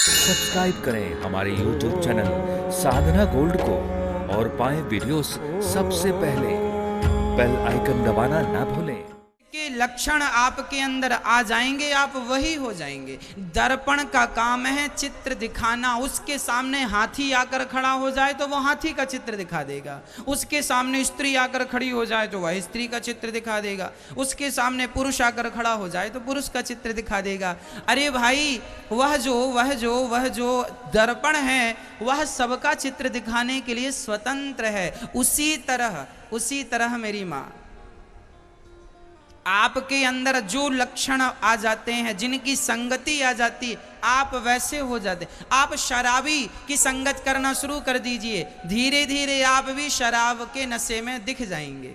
Subscribe करें हमारे YouTube channel साधना gold को और पाएं वीडियोस सबसे पहले। बेल आइकन दबाना ना भूलें। के लक्षण आपके अंदर आ जाएंगे, आप वही हो जाएंगे। दर्पण का काम है चित्र दिखाना। उसके सामने हाथी आकर खड़ा हो जाए तो वो हाथी का चित्र दिखा देगा। उसके सामने स्त्री आकर खड़ी हो जाए तो वह स्त्री का चित्र दिखा देगा। उसके सामने पुरुष आकर खड़ा हो जाए तो पुरुष का चित्र दिखा देगा। अरे भाई, वह जो दर्पण है वह सबका चित्र दिखाने के लिए स्वतंत्र है। उसी तरह मेरी माँ, आपके अंदर जो लक्षण आ जाते हैं, जिनकी संगति आ जाती, आप वैसे हो जाते। आप शराबी की संगत करना शुरू कर दीजिए, धीरे धीरे आप भी शराब के नशे में दिख जाएंगे।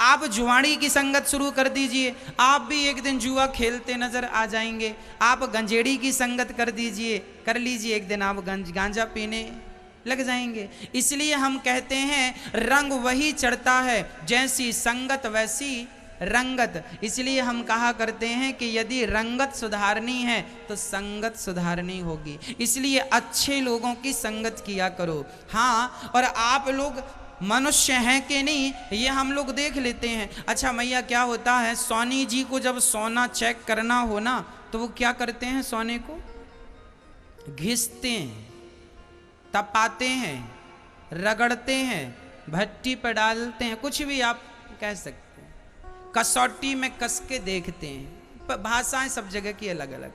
आप जुआड़ी की संगत शुरू कर दीजिए, आप भी एक दिन जुआ खेलते नजर आ जाएंगे। आप गंजेड़ी की संगत कर लीजिए, एक दिन आप गांजा पीने लग जाएंगे। इसलिए हम कहते हैं रंग वही चढ़ता है, जैसी संगत वैसी रंगत। इसलिए हम कहा करते हैं कि यदि रंगत सुधारनी है तो संगत सुधारनी होगी। इसलिए अच्छे लोगों की संगत किया करो। हाँ, और आप लोग मनुष्य हैं कि नहीं ये हम लोग देख लेते हैं। अच्छा मैया, क्या होता है, सोनी जी को जब सोना चेक करना हो ना तो वो क्या करते हैं, सोने को घिसते हैं, तपाते हैं, रगड़ते हैं, भट्टी पर डालते हैं, कुछ भी आप कह सकते हैं, कसौटी में कस के देखते हैं। भाषाएं सब जगह की अलग अलग।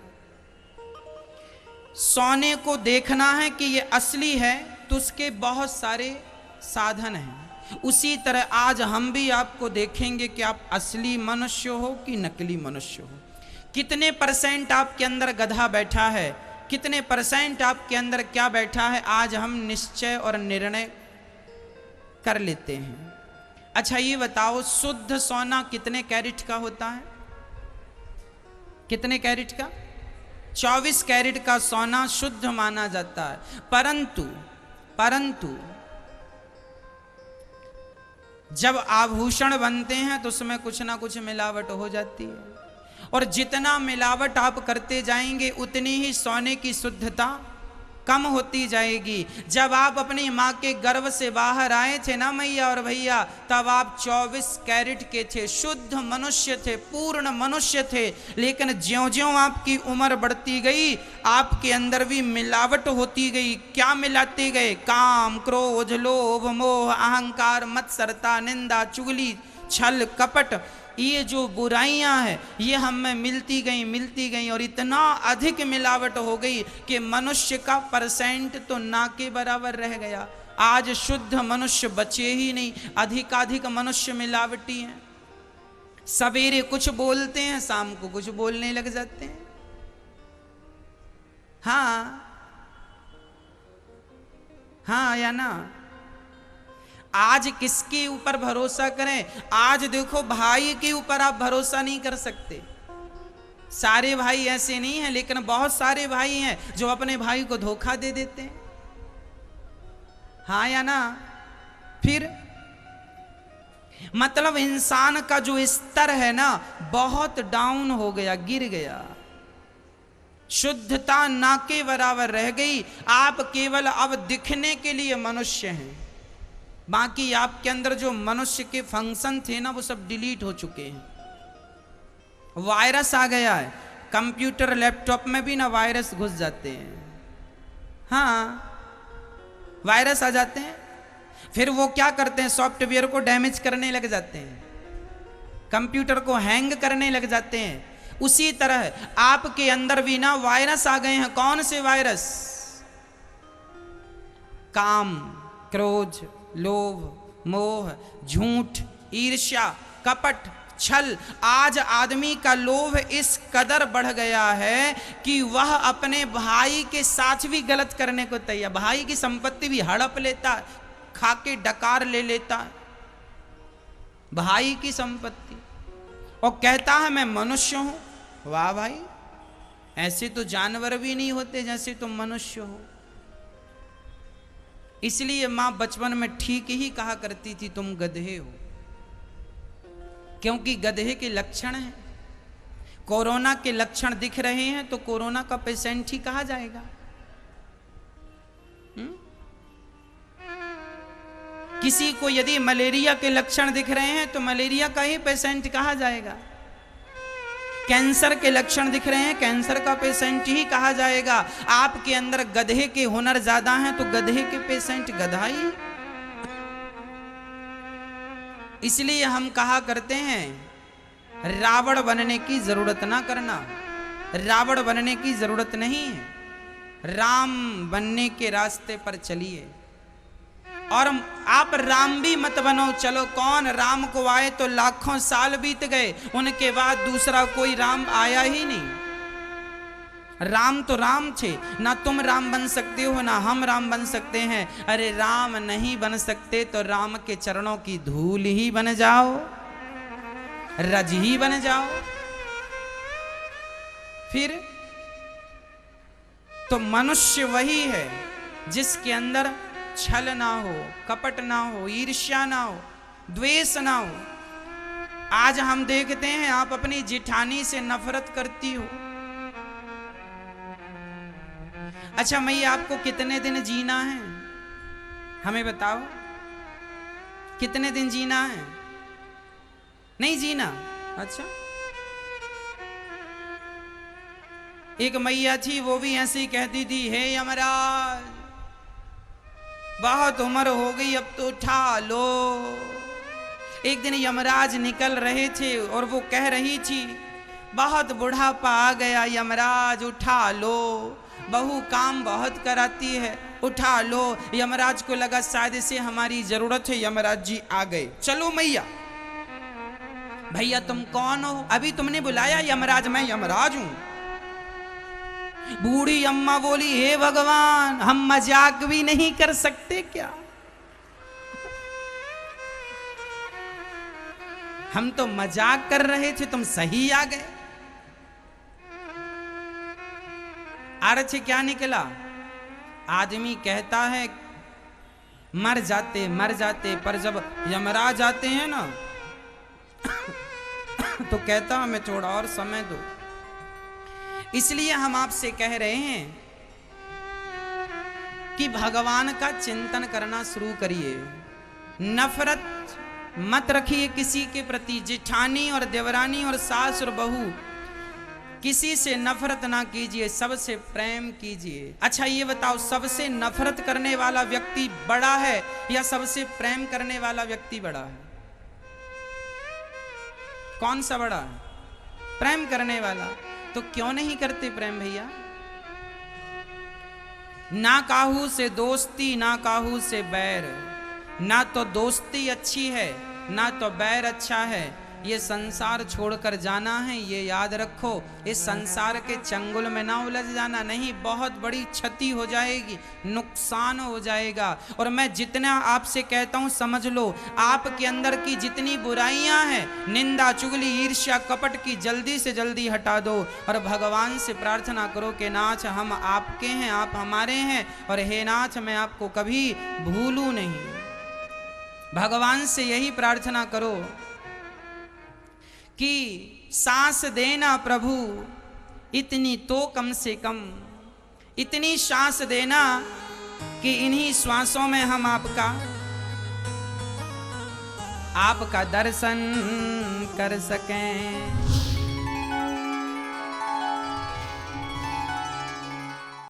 सोने को देखना है कि ये असली है तो उसके बहुत सारे साधन हैं। उसी तरह आज हम भी आपको देखेंगे कि आप असली मनुष्य हो कि नकली मनुष्य हो। कितने परसेंट आपके अंदर गधा बैठा है, कितने परसेंट आपके अंदर क्या बैठा है, आज हम निश्चय और निर्णय कर लेते हैं। अच्छा ये बताओ, शुद्ध सोना कितने कैरेट का होता है? कितने कैरेट का? 24 कैरेट का सोना शुद्ध माना जाता है। परंतु जब आभूषण बनते हैं तो उसमें कुछ ना कुछ मिलावट हो जाती है, और जितना मिलावट आप करते जाएंगे उतनी ही सोने की शुद्धता कम होती जाएगी। जब आप अपनी माँ के गर्भ से बाहर आए थे ना मैया और भैया, तब आप 24 कैरेट के थे, शुद्ध मनुष्य थे, पूर्ण मनुष्य थे। लेकिन ज्यों-ज्यों आपकी उम्र बढ़ती गई, आपके अंदर भी मिलावट होती गई। क्या मिलाते गए? काम, क्रोध, लोभ, मोह, अहंकार, मत्सरता, निंदा, चुगली, छल, कपट, ये जो बुराइयां हैं ये हम में मिलती गई और इतना अधिक मिलावट हो गई कि मनुष्य का परसेंट तो ना के बराबर रह गया। आज शुद्ध मनुष्य बचे ही नहीं, अधिकाधिक मनुष्य मिलावटी हैं। सवेरे कुछ बोलते हैं, शाम को कुछ बोलने लग जाते हैं। हाँ या ना? आज किसके ऊपर भरोसा करें? आज देखो, भाई के ऊपर आप भरोसा नहीं कर सकते। सारे भाई ऐसे नहीं हैं, लेकिन बहुत सारे भाई हैं जो अपने भाई को धोखा दे देते हैं। हाँ या ना? फिर मतलब इंसान का जो स्तर है ना बहुत डाउन हो गया, गिर गया। शुद्धता ना के बराबर रह गई। आप केवल अब दिखने के लिए मनुष्य हैं, बाकी आपके अंदर जो मनुष्य के फंक्शन थे ना वो सब डिलीट हो चुके हैं। वायरस आ गया है, कंप्यूटर लैपटॉप में भी ना वायरस घुस जाते हैं। हाँ, वायरस आ जाते हैं, फिर वो क्या करते हैं, सॉफ्टवेयर को डैमेज करने लग जाते हैं, कंप्यूटर को हैंग करने लग जाते हैं। उसी तरह आपके अंदर भी ना वायरस आ गए हैं। कौन से वायरस? काम, क्रोध, लोभ, मोह, झूठ, ईर्ष्या, कपट, छल। आज आदमी का लोभ इस कदर बढ़ गया है कि वह अपने भाई के साथ भी गलत करने को तैयार। भाई की संपत्ति भी हड़प लेता, खा के डकार ले लेता भाई की संपत्ति, और कहता है मैं मनुष्य हूं। वाह भाई, ऐसे तो जानवर भी नहीं होते जैसे तुम मनुष्य हो। इसलिए मां बचपन में ठीक ही कहा करती थी तुम गधे हो, क्योंकि गधे के लक्षण हैं। कोरोना के लक्षण दिख रहे हैं तो कोरोना का पेशेंट ही कहा जाएगा। किसी को यदि मलेरिया के लक्षण दिख रहे हैं तो मलेरिया का ही पेशेंट कहा जाएगा। कैंसर के लक्षण दिख रहे हैं, कैंसर का पेशेंट ही कहा जाएगा। आपके अंदर गधे के हुनर ज्यादा हैं तो गधे के पेशेंट गधा ही। इसलिए हम कहा करते हैं रावण बनने की जरूरत ना करना, रावण बनने की जरूरत नहीं है, राम बनने के रास्ते पर चलिए। और आप राम भी मत बनो। चलो कौन राम को आए तो लाखों साल बीत गए, उनके बाद दूसरा कोई राम आया ही नहीं। राम तो राम थे, ना तुम राम बन सकते हो ना हम राम बन सकते हैं। अरे राम नहीं बन सकते तो राम के चरणों की धूल ही बन जाओ, रज ही बन जाओ। फिर तो मनुष्य वही है जिसके अंदर छल ना हो, कपट ना हो, ईर्ष्या ना हो, द्वेष ना हो। आज हम देखते हैं आप अपनी जिठानी से नफरत करती हो। अच्छा मैया आपको कितने दिन जीना है हमें बताओ, कितने दिन जीना है? नहीं जीना। अच्छा एक मैया थी वो भी ऐसे ही कहती थी, हे यमराज बहुत उम्र हो गई अब तो उठा लो। एक दिन यमराज निकल रहे थे और वो कह रही थी, बहुत बुढ़ापा आ गया यमराज उठा लो, बहू काम बहुत कराती है उठा लो। यमराज को लगा शायद इसे हमारी जरूरत है, यमराज जी आ गए। चलो मैया। भैया तुम कौन हो? अभी तुमने बुलाया यमराज, मैं यमराज हूं। बूढ़ी अम्मा बोली, हे भगवान हम मजाक भी नहीं कर सकते क्या? हम तो मजाक कर रहे थे, तुम सही आ गए। अर्थ क्या निकला? आदमी कहता है मर जाते पर जब यमराज आते हैं ना तो कहता हमें थोड़ा और समय दो। इसलिए हम आपसे कह रहे हैं कि भगवान का चिंतन करना शुरू करिए, नफरत मत रखिए किसी के प्रति। जिठानी और देवरानी और सास और बहू किसी से नफरत ना कीजिए, सबसे प्रेम कीजिए। अच्छा ये बताओ, सबसे नफरत करने वाला व्यक्ति बड़ा है या सबसे प्रेम करने वाला व्यक्ति बड़ा है? कौन सा बड़ा है? प्रेम करने वाला। तो क्यों नहीं करते प्रेम भैया? ना काहू से दोस्ती ना काहू से बैर, ना तो दोस्ती अच्छी है ना तो बैर अच्छा है। ये संसार छोड़कर जाना है, ये याद रखो। इस संसार के चंगुल में ना उलझ जाना, नहीं बहुत बड़ी क्षति हो जाएगी, नुकसान हो जाएगा। और मैं जितना आपसे कहता हूं समझ लो, आपके अंदर की जितनी बुराइयां हैं, निंदा चुगली ईर्ष्या कपट की, जल्दी से जल्दी हटा दो और भगवान से प्रार्थना करो कि नाथ हम आपके हैं, आप हमारे हैं, और हे नाथ मैं आपको कभी भूलूं नहीं। भगवान से यही प्रार्थना करो कि सांस देना प्रभु इतनी तो कम से कम, इतनी सांस देना कि इन्हीं श्वासों में हम आपका दर्शन कर सकें।